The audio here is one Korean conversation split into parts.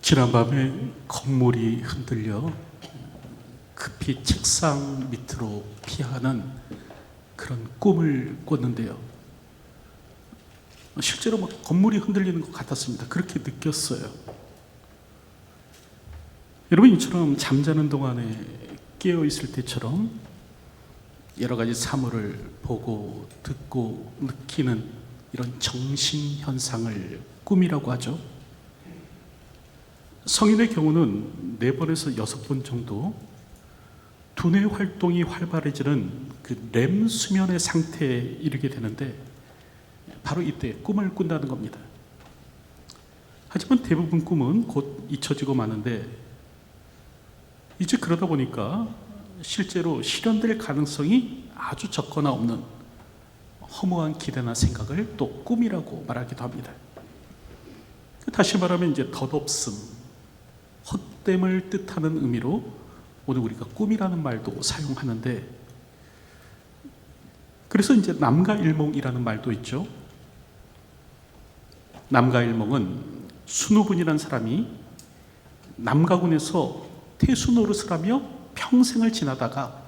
지난밤에 건물이 흔들려 급히 책상 밑으로 피하는 그런 꿈을 꿨는데요. 실제로 막 건물이 흔들리는 것 같았습니다. 그렇게 느꼈어요. 여러분, 이처럼 잠자는 동안에 깨어 있을 때처럼 여러 가지 사물을 보고 듣고 느끼는 이런 정신 현상을 꿈이라고 하죠. 성인의 경우는 4번에서 6번 정도 두뇌 활동이 활발해지는 그 렘 수면의 상태에 이르게 되는데 바로 이때 꿈을 꾼다는 겁니다. 하지만 대부분 꿈은 곧 잊혀지고 마는데 이제 그러다 보니까 실제로 실현될 가능성이 아주 적거나 없는 허무한 기대나 생각을 또 꿈이라고 말하기도 합니다. 다시 말하면 이제 덧없음, 헛됨을 뜻하는 의미로 오늘 우리가 꿈이라는 말도 사용하는데, 그래서 이제 남가일몽이라는 말도 있죠. 남가일몽은 순우분이라는 사람이 남가군에서 태수 노릇을 하며 평생을 지나다가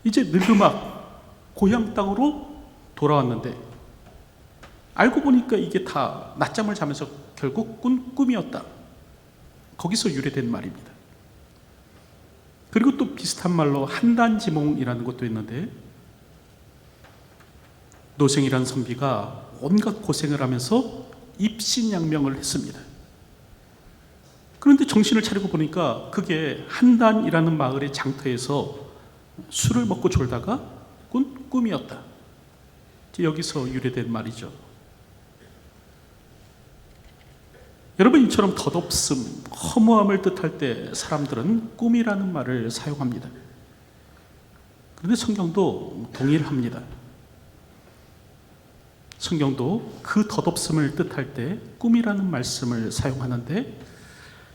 이제 느그막 고향 땅으로 돌아왔는데 알고 보니까 이게 다 낮잠을 자면서 결국 꾼 꿈이었다. 거기서 유래된 말입니다. 그리고 또 비슷한 말로 한단지몽이라는 것도 있는데, 노생이라는 선비가 온갖 고생을 하면서 입신양명을 했습니다. 그런데 정신을 차리고 보니까 그게 한단이라는 마을의 장터에서 술을 먹고 졸다가 꾼 꿈이었다. 여기서 유래된 말이죠. 여러분, 이처럼 덧없음, 허무함을 뜻할 때 사람들은 꿈이라는 말을 사용합니다. 그런데 성경도 동일합니다. 성경도 그 덧없음을 뜻할 때 꿈이라는 말씀을 사용하는데,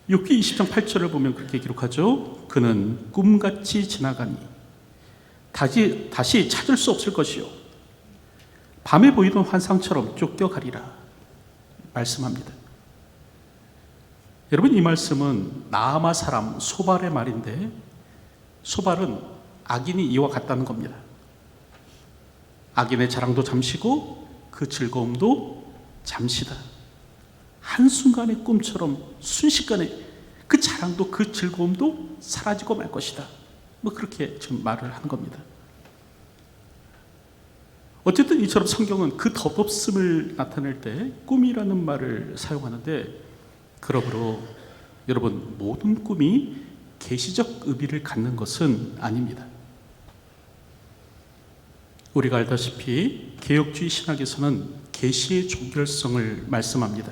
욥기 20장 8절을 보면 그렇게 기록하죠. 그는 꿈같이 지나가니 다시 찾을 수 없을 것이요 밤에 보이던 환상처럼 쫓겨가리라 말씀합니다. 여러분, 이 말씀은 나아마 사람 소발의 말인데, 소발은 악인이 이와 같다는 겁니다. 악인의 자랑도 잠시고 그 즐거움도 잠시다. 한순간의 꿈처럼 순식간에 그 자랑도 그 즐거움도 사라지고 말 것이다. 그렇게 지금 말을 하는 겁니다. 어쨌든 이처럼 성경은 그 덧없음을 나타낼 때 꿈이라는 말을 사용하는데, 그러므로 여러분, 모든 꿈이 계시적 의미를 갖는 것은 아닙니다. 우리가 알다시피 개혁주의 신학에서는 계시의 종결성을 말씀합니다.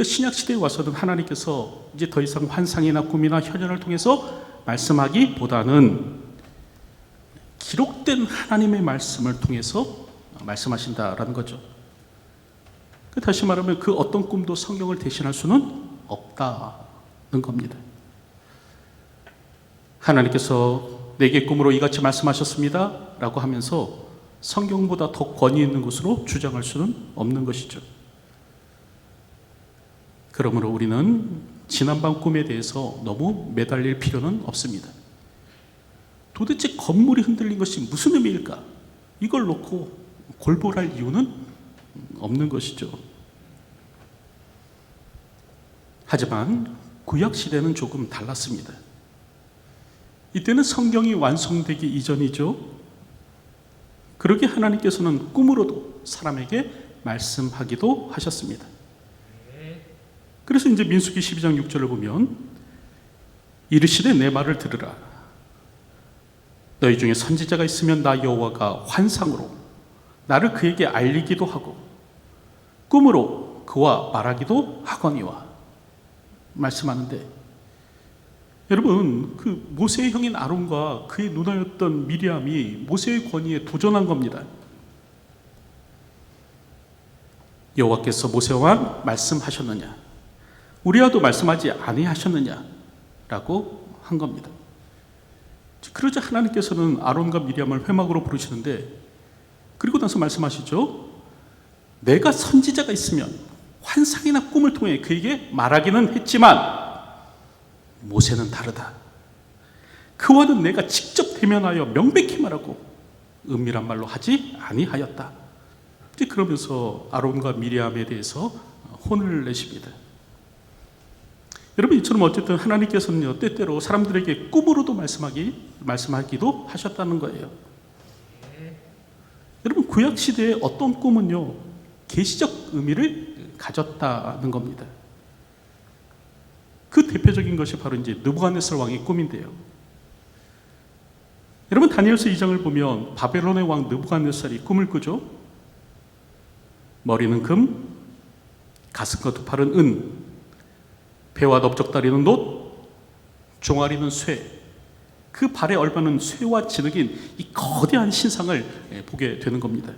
신약 시대에 와서는 하나님께서 이제 더 이상 환상이나 꿈이나 현현을 통해서 말씀하기보다는 기록된 하나님의 말씀을 통해서 말씀하신다라는 거죠. 다시 말하면 그 어떤 꿈도 성경을 대신할 수는 없다는 겁니다. 하나님께서 내게 꿈으로 이같이 말씀하셨습니다 라고 하면서 성경보다 더 권위 있는 것으로 주장할 수는 없는 것이죠. 그러므로 우리는 지난밤 꿈에 대해서 너무 매달릴 필요는 없습니다. 도대체 건물이 흔들린 것이 무슨 의미일까? 이걸 놓고 골몰할 이유는 없는 것이죠. 하지만 구약 시대는 조금 달랐습니다. 이때는 성경이 완성되기 이전이죠. 그러게 하나님께서는 꿈으로도 사람에게 말씀하기도 하셨습니다. 그래서 이제 민수기 12장 6절을 보면 이르시되 내 말을 들으라. 너희 중에 선지자가 있으면 나 여호와가 환상으로 나를 그에게 알리기도 하고 꿈으로 그와 말하기도 하거니와 말씀하는데, 여러분, 그 모세의 형인 아론과 그의 누나였던 미리암이 모세의 권위에 도전한 겁니다. 여호와께서 모세와 말씀하셨느냐, 우리와도 말씀하지 아니하셨느냐 라고 한 겁니다. 그러자 하나님께서는 아론과 미리암을 회막으로 부르시는데, 그리고 나서 말씀하시죠. 내가 선지자가 있으면 환상이나 꿈을 통해 그에게 말하기는 했지만 모세는 다르다. 그와는 내가 직접 대면하여 명백히 말하고 은밀한 말로 하지 아니하였다. 이제 그러면서 아론과 미리암에 대해서 혼을 내십니다. 여러분, 이처럼 어쨌든 하나님께서는요, 때때로 사람들에게 꿈으로도 말씀하기도 하셨다는 거예요. 여러분, 구약 시대의 어떤 꿈은요, 계시적 의미를 가졌다는 겁니다. 그 대표적인 것이 바로 이제 느부갓네살 왕의 꿈인데요. 여러분, 다니엘서 2장을 보면 바벨론의 왕 느부갓네살이 꿈을 꾸죠. 머리는 금, 가슴과 두 팔은 은, 배와 넓적다리는 놋, 종아리는 쇠, 그 발에 얼마는 쇠와 진흙인 이 거대한 신상을 보게 되는 겁니다.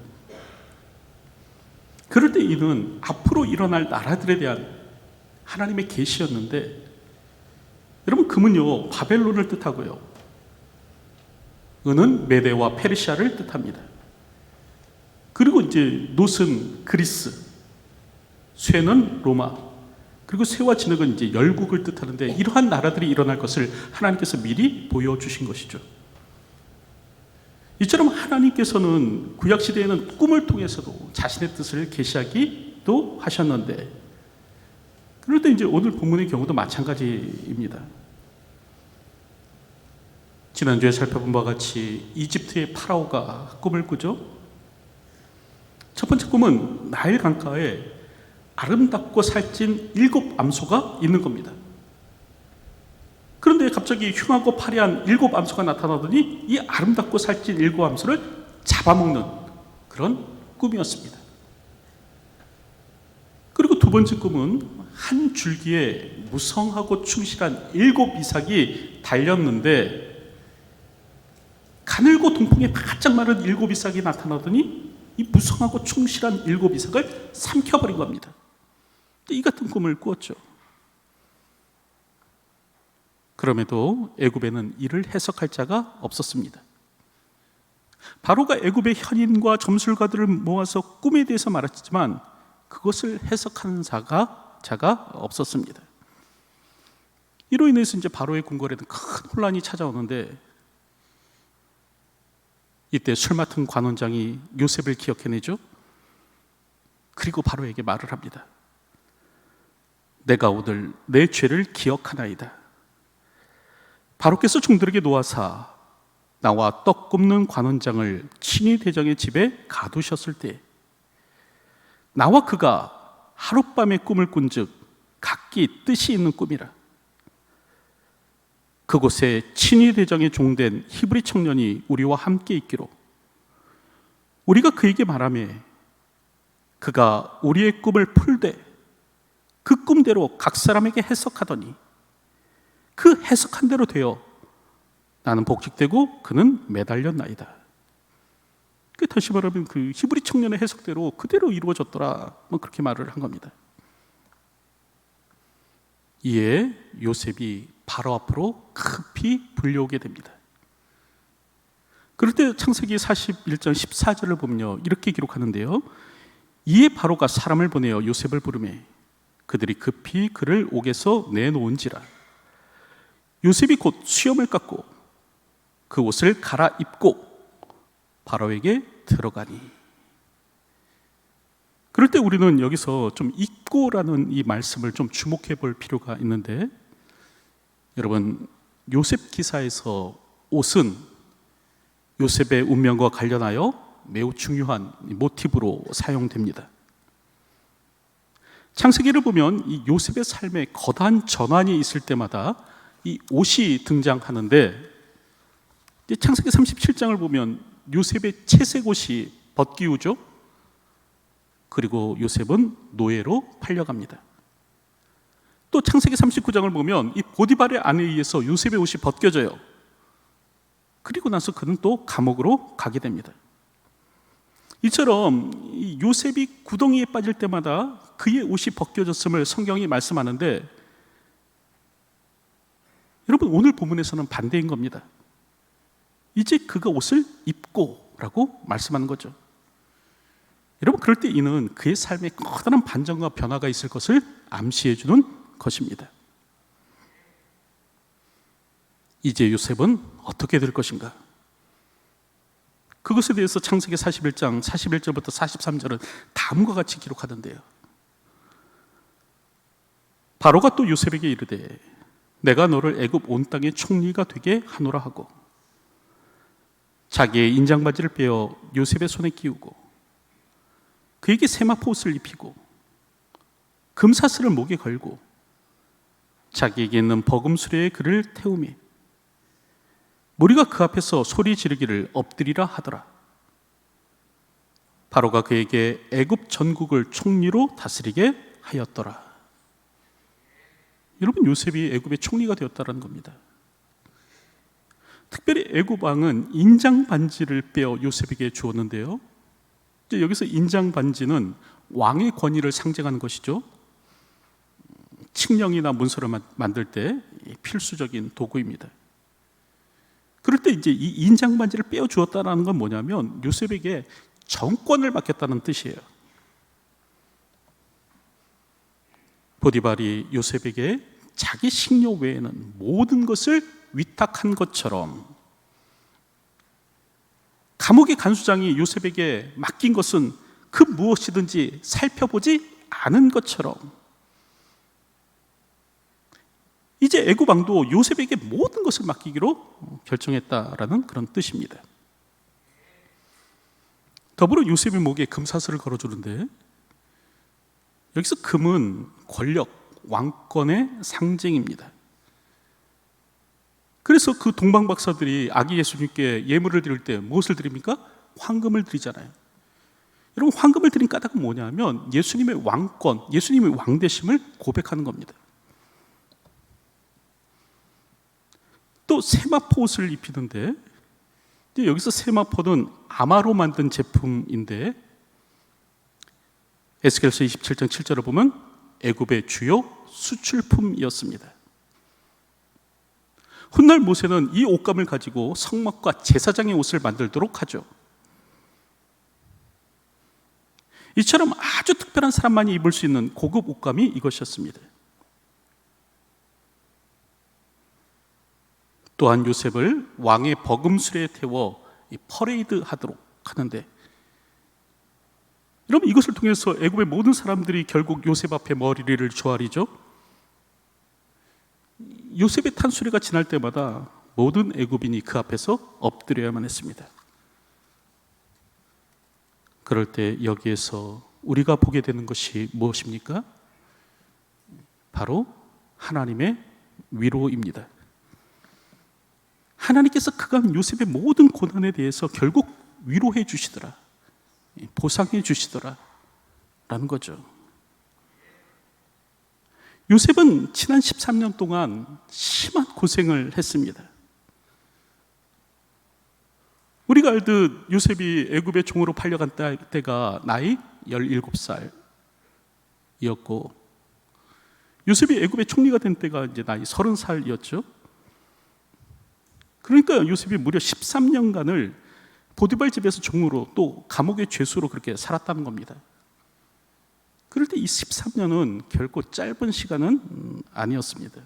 그럴 때 이는 앞으로 일어날 나라들에 대한 하나님의 계시였는데, 여러분, 금은요 바벨론을 뜻하고요, 은은 메데와 페르시아를 뜻합니다. 그리고 이제 놋은 그리스, 쇠는 로마, 그리고 쇠와 진흙은 이제 열국을 뜻하는데, 이러한 나라들이 일어날 것을 하나님께서 미리 보여주신 것이죠. 이처럼 하나님께서는 구약시대에는 꿈을 통해서도 자신의 뜻을 계시하기도 하셨는데, 그럴 때 이제 오늘 본문의 경우도 마찬가지입니다. 지난주에 살펴본 바와 같이 이집트의 파라오가 꿈을 꾸죠. 첫 번째 꿈은 나일 강가에 아름답고 살찐 7 암소가 있는 겁니다. 그런데 갑자기 흉하고 파리한 7 암소가 나타나더니 이 아름답고 살찐 7 암소를 잡아먹는 그런 꿈이었습니다. 그리고 두 번째 꿈은 한 줄기에 무성하고 충실한 7 이삭이 달렸는데, 가늘고 동풍에 바짝 마른 7 이삭이 나타나더니 이 무성하고 충실한 7 이삭을 삼켜버린 겁니다. 이 같은 꿈을 꾸었죠. 그럼에도 애굽에는 이를 해석할 자가 없었습니다. 바로가 애굽의 현인과 점술가들을 모아서 꿈에 대해서 말했지만 그것을 해석하는 자가 없었습니다. 이로 인해서 이제 바로의 궁궐에는 큰 혼란이 찾아오는데, 이때 술 맡은 관원장이 요셉을 기억해내죠. 그리고 바로에게 말을 합니다. 내가 오늘 내 죄를 기억하나이다. 바로께서 종들에게 놓아사 나와 떡 굽는 관원장을 친위 대장의 집에 가두셨을 때, 나와 그가 하룻밤에 꿈을 꾼즉 각기 뜻이 있는 꿈이라. 그곳에 친위 대장의 종된 히브리 청년이 우리와 함께 있기로 우리가 그에게 말하며 그가 우리의 꿈을 풀되 그 꿈대로 각 사람에게 해석하더니 그 해석한 대로 되어 나는 복직되고 그는 매달렸나이다. 다시 말하면 그 히브리 청년의 해석대로 그대로 이루어졌더라, 그렇게 말을 한 겁니다. 이에 요셉이 바로 앞으로 급히 불려오게 됩니다. 그럴 때 창세기 41장 14절을 보면요, 이렇게 기록하는데요. 이에 바로가 사람을 보내어 요셉을 부르매 그들이 급히 그를 옥에서 내놓은지라. 요셉이 곧 수염을 깎고 그 옷을 갈아입고 바로에게 들어가니. 그럴 때 우리는 여기서 좀 입고라는 이 말씀을 좀 주목해 볼 필요가 있는데, 여러분, 요셉 기사에서 옷은 요셉의 운명과 관련하여 매우 중요한 모티브로 사용됩니다. 창세기를 보면 이 요셉의 삶에 거대한 전환이 있을 때마다 이 옷이 등장하는데, 창세기 37장을 보면 요셉의 채색 옷이 벗기우죠. 그리고 요셉은 노예로 팔려갑니다. 또 창세기 39장을 보면 이 보디발의 아내에 의해서 요셉의 옷이 벗겨져요. 그리고 나서 그는 또 감옥으로 가게 됩니다. 이처럼 이 요셉이 구덩이에 빠질 때마다 그의 옷이 벗겨졌음을 성경이 말씀하는데, 여러분, 오늘 본문에서는 반대인 겁니다. 이제 그가 옷을 입고 라고 말씀하는 거죠. 여러분, 그럴 때 이는 그의 삶에 커다란 반전과 변화가 있을 것을 암시해 주는 것입니다. 이제 요셉은 어떻게 될 것인가? 그것에 대해서 창세기 41장 41절부터 43절은 다음과 같이 기록하던데요. 바로가 또 요셉에게 이르되 내가 너를 애굽 온 땅의 총리가 되게 하노라 하고 자기의 인장바지를 빼어 요셉의 손에 끼우고 그에게 세마포 옷을 입히고 금사슬을 목에 걸고 자기에게 있는 버금수레에 그를 태우매 무리가 그 앞에서 소리 지르기를 엎드리라 하더라. 바로가 그에게 애굽 전국을 총리로 다스리게 하였더라. 여러분, 요셉이 애굽의 총리가 되었다는 겁니다. 특별히 애굽 왕은 인장 반지를 빼어 요셉에게 주었는데요. 이제 여기서 인장 반지는 왕의 권위를 상징하는 것이죠. 칙령이나 문서를 만들 때 필수적인 도구입니다. 그럴 때 이제 이 인장 반지를 빼어 주었다는 건 뭐냐면 요셉에게 정권을 맡겼다는 뜻이에요. 보디발이 요셉에게 자기 식료 외에는 모든 것을 위탁한 것처럼 감옥의 간수장이 요셉에게 맡긴 것은 그 무엇이든지 살펴보지 않은 것처럼 이제 애굽 왕도 요셉에게 모든 것을 맡기기로 결정했다라는 그런 뜻입니다. 더불어 요셉의 목에 금사슬을 걸어주는데 여기서 금은 권력, 왕권의 상징입니다. 그래서 그 동방 박사들이 아기 예수님께 예물을 드릴 때 무엇을 드립니까? 황금을 드리잖아요. 여러분, 황금을 드린 까닭은 뭐냐면 예수님의 왕권, 예수님의 왕되심을 고백하는 겁니다. 또 세마포 옷을 입히는데 여기서 세마포는 아마로 만든 제품인데 에스겔서 27장 7절을 보면 애굽의 주요 수출품이었습니다. 훗날 모세는 이 옷감을 가지고 성막과 제사장의 옷을 만들도록 하죠. 이처럼 아주 특별한 사람만이 입을 수 있는 고급 옷감이 이것이었습니다. 또한 요셉을 왕의 버금수레에 태워 퍼레이드 하도록 하는데 여러분, 이것을 통해서 애굽의 모든 사람들이 결국 요셉 앞에 머리를 조아리죠. 요셉의 탄 수레가 지날 때마다 모든 애굽인이 그 앞에서 엎드려야만 했습니다. 그럴 때 여기에서 우리가 보게 되는 것이 무엇입니까? 바로 하나님의 위로입니다. 하나님께서 그간 요셉의 모든 고난에 대해서 결국 위로해 주시더라, 보상해 주시더라 라는 거죠. 요셉은 지난 13년 동안 심한 고생을 했습니다. 우리가 알듯 요셉이 애굽의 종으로 팔려간 때가 나이 17살이었고 요셉이 애굽의 총리가 된 때가 이제 나이 30살이었죠. 그러니까 요셉이 무려 13년간을 보디발 집에서 종으로 또 감옥의 죄수로 그렇게 살았다는 겁니다. 그럴 때 이 13년은 결코 짧은 시간은 아니었습니다.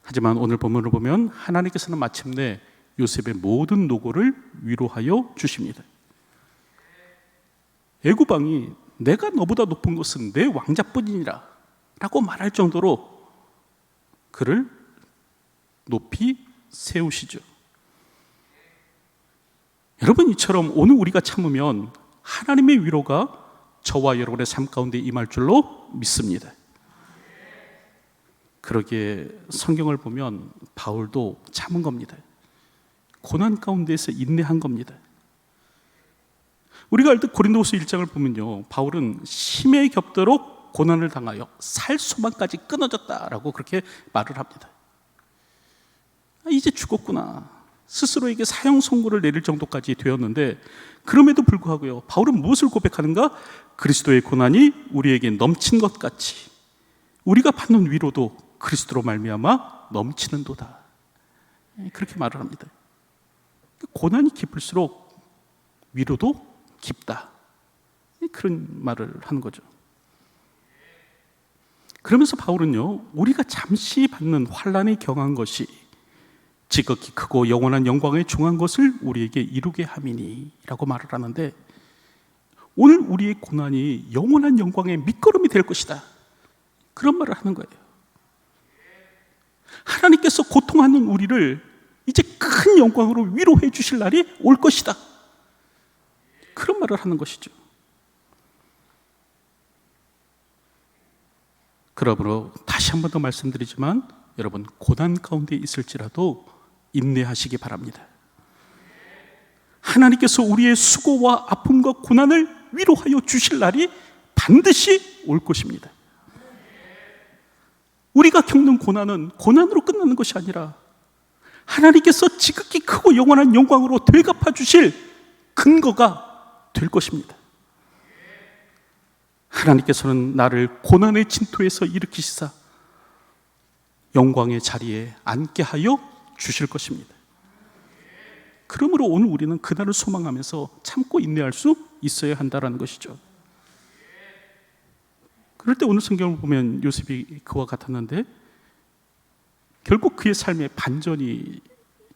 하지만 오늘 본문을 보면 하나님께서는 마침내 요셉의 모든 노고를 위로하여 주십니다. 애굽 왕이 내가 너보다 높은 것은 내 왕자뿐이니라 라고 말할 정도로 그를 높이 세우시죠. 여러분, 이처럼 오늘 우리가 참으면 하나님의 위로가 저와 여러분의 삶 가운데 임할 줄로 믿습니다. 그러기에 성경을 보면 바울도 참은 겁니다. 고난 가운데에서 인내한 겁니다. 우리가 알듯 고린도후서 1장을 보면요, 바울은 심에 겹도록 고난을 당하여 살 소망까지 끊어졌다라고 그렇게 말을 합니다. 이제 죽었구나, 스스로에게 사형 선고를 내릴 정도까지 되었는데 그럼에도 불구하고요, 바울은 무엇을 고백하는가? 그리스도의 고난이 우리에게 넘친 것 같이 우리가 받는 위로도 그리스도로 말미암아 넘치는도다, 그렇게 말을 합니다. 고난이 깊을수록 위로도 깊다. 그런 말을 하는 거죠. 그러면서 바울은요, 우리가 잠시 받는 환난에 경한 것이 지극히 크고 영원한 영광에 중한 것을 우리에게 이루게 함이니 라고 말을 하는데, 오늘 우리의 고난이 영원한 영광의 밑거름이 될 것이다, 그런 말을 하는 거예요. 하나님께서 고통하는 우리를 이제 큰 영광으로 위로해 주실 날이 올 것이다, 그런 말을 하는 것이죠. 그러므로 다시 한 번 더 말씀드리지만, 여러분 고난 가운데 있을지라도 인내하시기 바랍니다. 하나님께서 우리의 수고와 아픔과 고난을 위로하여 주실 날이 반드시 올 것입니다. 우리가 겪는 고난은 고난으로 끝나는 것이 아니라 하나님께서 지극히 크고 영원한 영광으로 되갚아 주실 근거가 될 것입니다. 하나님께서는 나를 고난의 진토에서 일으키시사 영광의 자리에 앉게 하여 주실 것입니다. 그러므로 오늘 우리는 그날을 소망하면서 참고 인내할 수 있어야 한다는 것이죠. 그럴 때 오늘 성경을 보면 요셉이 그와 같았는데 결국 그의 삶에 반전이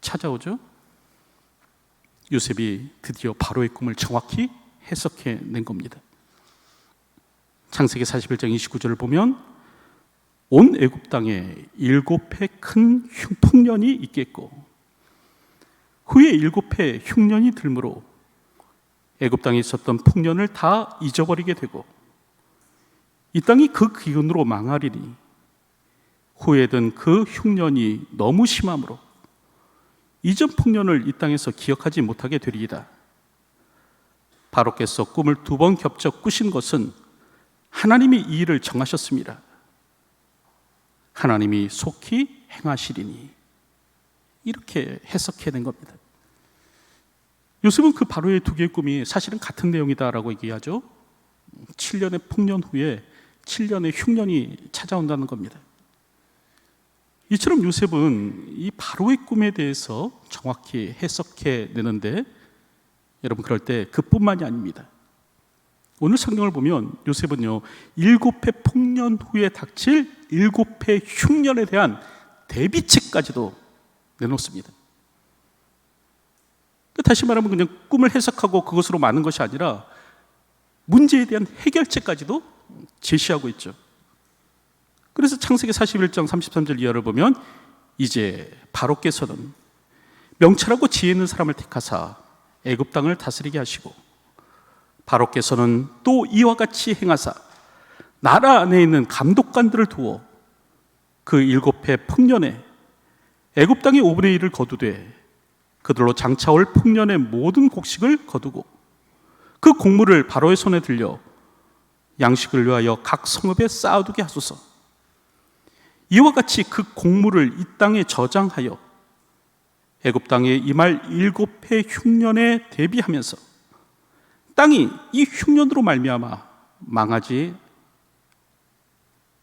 찾아오죠. 요셉이 드디어 바로의 꿈을 정확히 해석해낸 겁니다. 창세기 41장 29절을 보면 온 애굽 땅에 7해 큰 풍년이 있겠고 후에 7해 흉년이 들므로 애굽 땅에 있었던 풍년을 다 잊어버리게 되고 이 땅이 그 기근으로 망하리니 후에든 그 흉년이 너무 심함으로 이전 풍년을 이 땅에서 기억하지 못하게 되리이다. 바로께서 꿈을 2번 겹쳐 꾸신 것은 하나님이 이 일을 정하셨습니다. 하나님이 속히 행하시리니, 이렇게 해석해낸 겁니다. 요셉은 그 바로의 2개의 꿈이 사실은 같은 내용이다라고 얘기하죠. 7년의 풍년 후에 7년의 흉년이 찾아온다는 겁니다. 이처럼 요셉은 이 바로의 꿈에 대해서 정확히 해석해내는데, 여러분 그럴 때 그뿐만이 아닙니다. 오늘 성경을 보면 요셉은요 7해 풍년 후에 닥칠 7해 흉년에 대한 대비책까지도 내놓습니다. 다시 말하면 그냥 꿈을 해석하고 그것으로 마는 것이 아니라 문제에 대한 해결책까지도 제시하고 있죠. 그래서 창세기 41장 33절 이하를 보면 이제 바로께서는 명철하고 지혜 있는 사람을 택하사 애굽 땅을 다스리게 하시고 바로께서는 또 이와 같이 행하사 나라 안에 있는 감독관들을 두어 그 7해 풍년에 애굽 땅의 5분의 1을 거두되 그들로 장차올 풍년의 모든 곡식을 거두고 그 곡물을 바로의 손에 들려 양식을 위하여 각 성읍에 쌓아두게 하소서. 이와 같이 그 곡물을 이 땅에 저장하여 애굽 땅에 임할 7해 흉년에 대비하면서 땅이 이 흉년으로 말미암아 망하지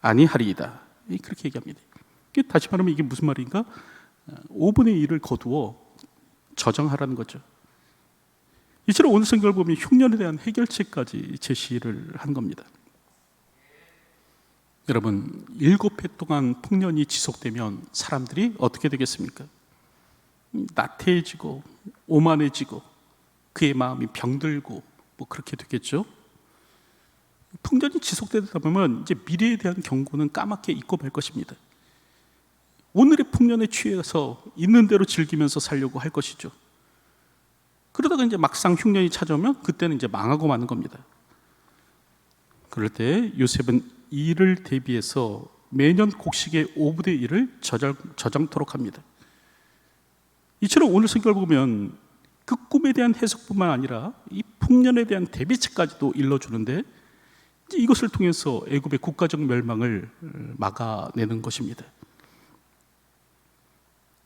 아니하리이다. 그렇게 얘기합니다. 다시 말하면 이게 무슨 말인가? 5분의 1을 거두어 저장하라는 거죠. 이처럼 오늘 성경을 보면 흉년에 대한 해결책까지 제시를 한 겁니다. 여러분 7해 동안 풍년이 지속되면 사람들이 어떻게 되겠습니까? 나태해지고 오만해지고 그의 마음이 병들고 뭐 그렇게 되겠죠. 풍년이 지속되다 보면 이제 미래에 대한 경고는 까맣게 잊고 말 것입니다. 오늘의 풍년에 취해서 있는 대로 즐기면서 살려고 할 것이죠. 그러다가 이제 막상 흉년이 찾아오면 그때는 이제 망하고 마는 겁니다. 그럴 때 요셉은 이를 대비해서 매년 곡식의 5분의 1을 저장토록 합니다. 이처럼 오늘 성경을 보면 그 꿈에 대한 해석뿐만 아니라 이 풍년에 대한 대비책까지도 일러주는데 이제 이것을 통해서 애굽의 국가적 멸망을 막아내는 것입니다.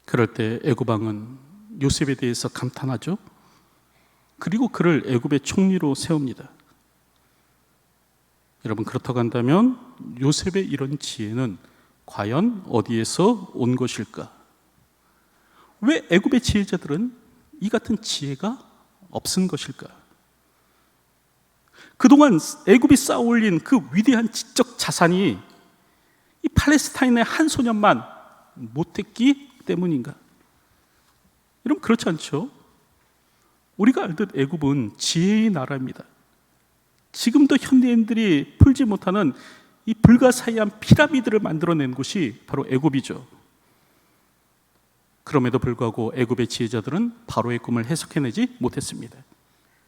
그럴 때 애굽 왕은 요셉에 대해서 감탄하죠. 그리고 그를 애굽의 총리로 세웁니다. 여러분 그렇다고 한다면 요셉의 이런 지혜는 과연 어디에서 온 것일까? 왜 애굽의 지혜자들은 이 같은 지혜가 없은 것일까? 그동안 애굽이 쌓아올린 그 위대한 지적 자산이 이 팔레스타인의 한 소년만 못했기 때문인가? 여러분, 그렇지 않죠? 우리가 알듯 애굽은 지혜의 나라입니다. 지금도 현대인들이 풀지 못하는 이 불가사의한 피라미드를 만들어낸 곳이 바로 애굽이죠. 그럼에도 불구하고 애굽의 지혜자들은 바로의 꿈을 해석해내지 못했습니다.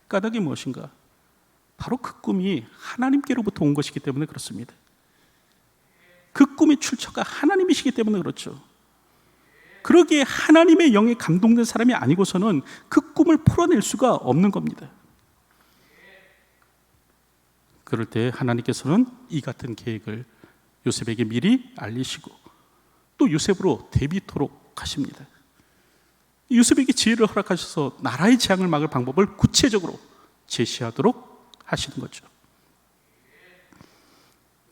까닭이 무엇인가? 바로 그 꿈이 하나님께로부터 온 것이기 때문에 그렇습니다. 그 꿈의 출처가 하나님이시기 때문에 그렇죠. 그러기에 하나님의 영에 감동된 사람이 아니고서는 그 꿈을 풀어낼 수가 없는 겁니다. 그럴 때 하나님께서는 이 같은 계획을 요셉에게 미리 알리시고 또 요셉으로 대비토록 하십니다. 요셉에게 지혜를 허락하셔서 나라의 재앙을 막을 방법을 구체적으로 제시하도록 하시는 거죠.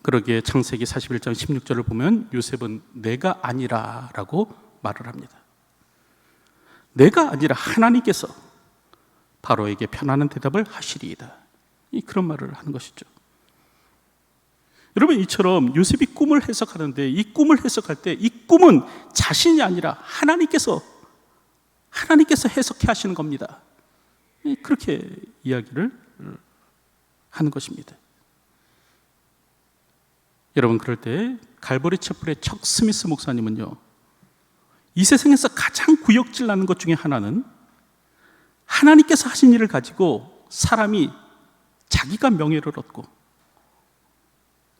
그러기에 창세기 41장 16절을 보면 요셉은 내가 아니라 라고 말을 합니다. 내가 아니라 하나님께서 바로에게 편안한 대답을 하시리이다. 그런 말을 하는 것이죠. 여러분, 이처럼 요셉이 꿈을 해석하는데 이 꿈을 해석할 때 이 꿈은 자신이 아니라 하나님께서 해석해 하시는 겁니다. 그렇게 이야기를 하는 것입니다. 여러분, 그럴 때 갈보리 촛불의 척 스미스 목사님은요, 이 세상에서 가장 구역질 나는 것 중에 하나는 하나님께서 하신 일을 가지고 사람이 자기가 명예를 얻고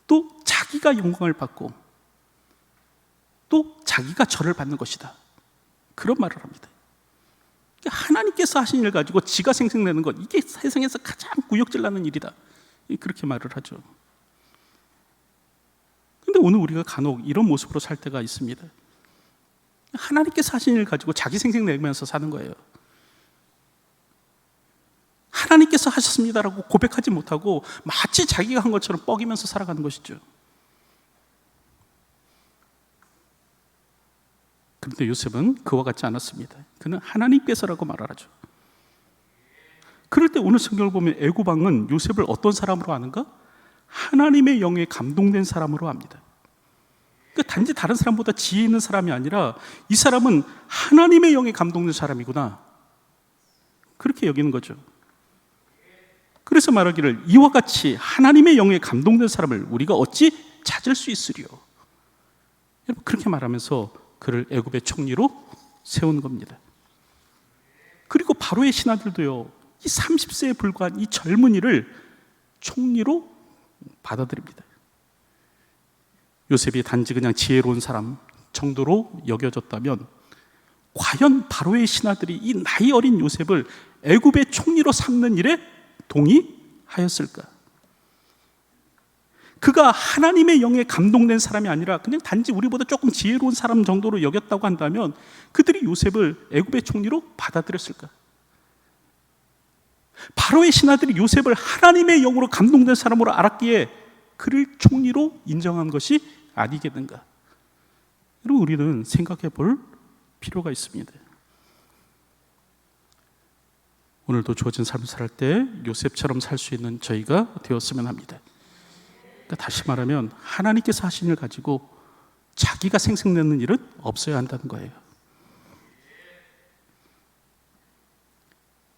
또 자기가 영광을 받고 또 자기가 절을 받는 것이다, 그런 말을 합니다. 하나님께서 하신 일을 가지고 지가 생색내는 것, 이게 세상에서 가장 구역질 나는 일이다, 그렇게 말을 하죠. 근데 오늘 우리가 간혹 이런 모습으로 살 때가 있습니다. 하나님께서 하신 일을 가지고 자기 생색내면서 사는 거예요. 하나님께서 하셨습니다라고 고백하지 못하고 마치 자기가 한 것처럼 뻐기면서 살아가는 것이죠. 그런데 요셉은 그와 같지 않았습니다. 그는 하나님께서라고 말을 하죠. 그럴 때 오늘 성경을 보면 애굽 왕은 요셉을 어떤 사람으로 아는가? 하나님의 영에 감동된 사람으로 압니다. 그러니까 단지 다른 사람보다 지혜 있는 사람이 아니라 이 사람은 하나님의 영에 감동된 사람이구나, 그렇게 여기는 거죠. 그래서 말하기를 이와 같이 하나님의 영에 감동된 사람을 우리가 어찌 찾을 수 있으리요? 여러분, 그렇게 말하면서 그를 애굽의 총리로 세운 겁니다. 그리고 바로의 신하들도요, 이 30세에 불과한 이 젊은이를 총리로 받아들입니다. 요셉이 단지 그냥 지혜로운 사람 정도로 여겨졌다면 과연 바로의 신하들이 이 나이 어린 요셉을 애굽의 총리로 삼는 일에 동의하였을까? 그가 하나님의 영에 감동된 사람이 아니라 그냥 단지 우리보다 조금 지혜로운 사람 정도로 여겼다고 한다면 그들이 요셉을 애굽의 총리로 받아들였을까? 바로의 신하들이 요셉을 하나님의 영으로 감동된 사람으로 알았기에 그를 총리로 인정한 것이 아니겠는가? 여러분, 우리는 생각해 볼 필요가 있습니다. 오늘도 주어진 삶을 살 때 요셉처럼 살 수 있는 저희가 되었으면 합니다. 그러니까 다시 말하면 하나님께서 하신 일 가지고 자기가 생색내는 일은 없어야 한다는 거예요.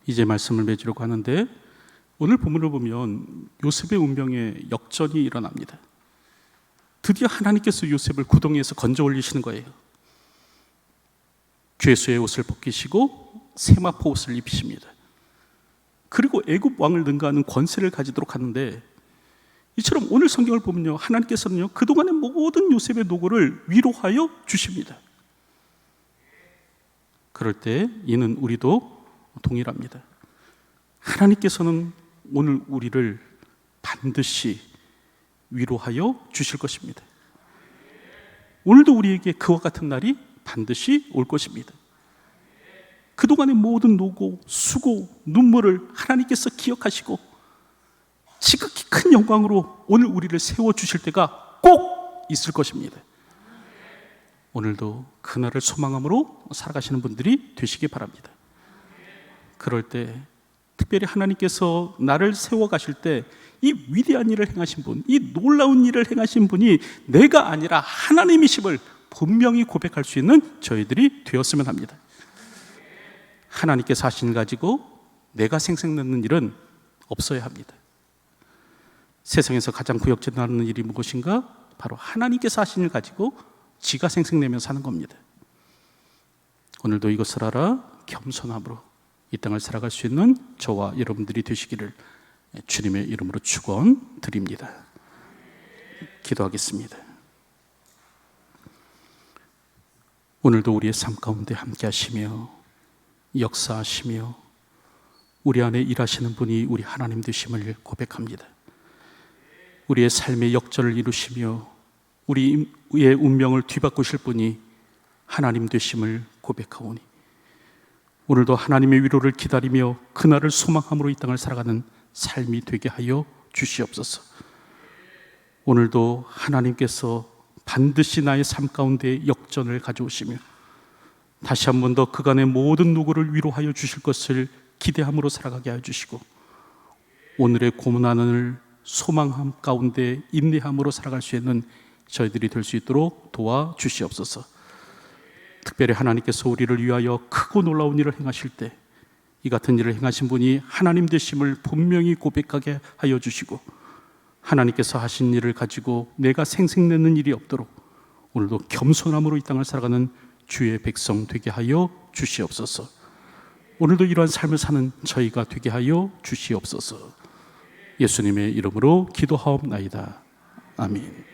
이제 말씀을 맺으려고 하는데 오늘 본문을 보면 요셉의 운명에 역전이 일어납니다. 드디어 하나님께서 요셉을 구덩이에서 건져 올리시는 거예요. 죄수의 옷을 벗기시고 세마포 옷을 입히십니다. 그리고 애굽 왕을 능가하는 권세를 가지도록 하는데 이처럼 오늘 성경을 보면요, 하나님께서는요 그동안의 모든 요셉의 노고를 위로하여 주십니다. 그럴 때 이는 우리도 동일합니다. 하나님께서는 오늘 우리를 반드시 위로하여 주실 것입니다. 오늘도 우리에게 그와 같은 날이 반드시 올 것입니다. 그동안의 모든 노고, 수고, 눈물을 하나님께서 기억하시고 지극히 큰 영광으로 오늘 우리를 세워주실 때가 꼭 있을 것입니다. 오늘도 그날을 소망함으로 살아가시는 분들이 되시기 바랍니다. 그럴 때 특별히 하나님께서 나를 세워 가실 때 이 위대한 일을 행하신 분, 이 놀라운 일을 행하신 분이 내가 아니라 하나님이심을 분명히 고백할 수 있는 저희들이 되었으면 합니다. 하나님께서 하신 일 가지고 내가 생색내는 일은 없어야 합니다. 세상에서 가장 구역질나는 일이 무엇인가? 바로 하나님께서 하신 일 가지고 지가 생색내며 사는 겁니다. 오늘도 이것을 알아 겸손함으로 이 땅을 살아갈 수 있는 저와 여러분들이 되시기를 주님의 이름으로 축원드립니다. 기도하겠습니다. 오늘도 우리의 삶 가운데 함께 하시며 역사하시며 우리 안에 일하시는 분이 우리 하나님 되심을 고백합니다. 우리의 삶의 역전을 이루시며 우리의 운명을 뒤바꾸실 분이 하나님 되심을 고백하오니 오늘도 하나님의 위로를 기다리며 그날을 소망함으로 이 땅을 살아가는 삶이 되게 하여 주시옵소서. 오늘도 하나님께서 반드시 나의 삶 가운데 역전을 가져오시며 다시 한 번 더 그간의 모든 누구를 위로하여 주실 것을 기대함으로 살아가게 하여 주시고 오늘의 고난을 소망함 가운데 인내함으로 살아갈 수 있는 저희들이 될 수 있도록 도와주시옵소서. 특별히 하나님께서 우리를 위하여 크고 놀라운 일을 행하실 때 이 같은 일을 행하신 분이 하나님 되심을 분명히 고백하게 하여 주시고 하나님께서 하신 일을 가지고 내가 생색내는 일이 없도록 오늘도 겸손함으로 이 땅을 살아가는 주의 백성 되게 하여 주시옵소서. 오늘도 이러한 삶을 사는 저희가 되게 하여 주시옵소서. 예수님의 이름으로 기도하옵나이다. 아멘.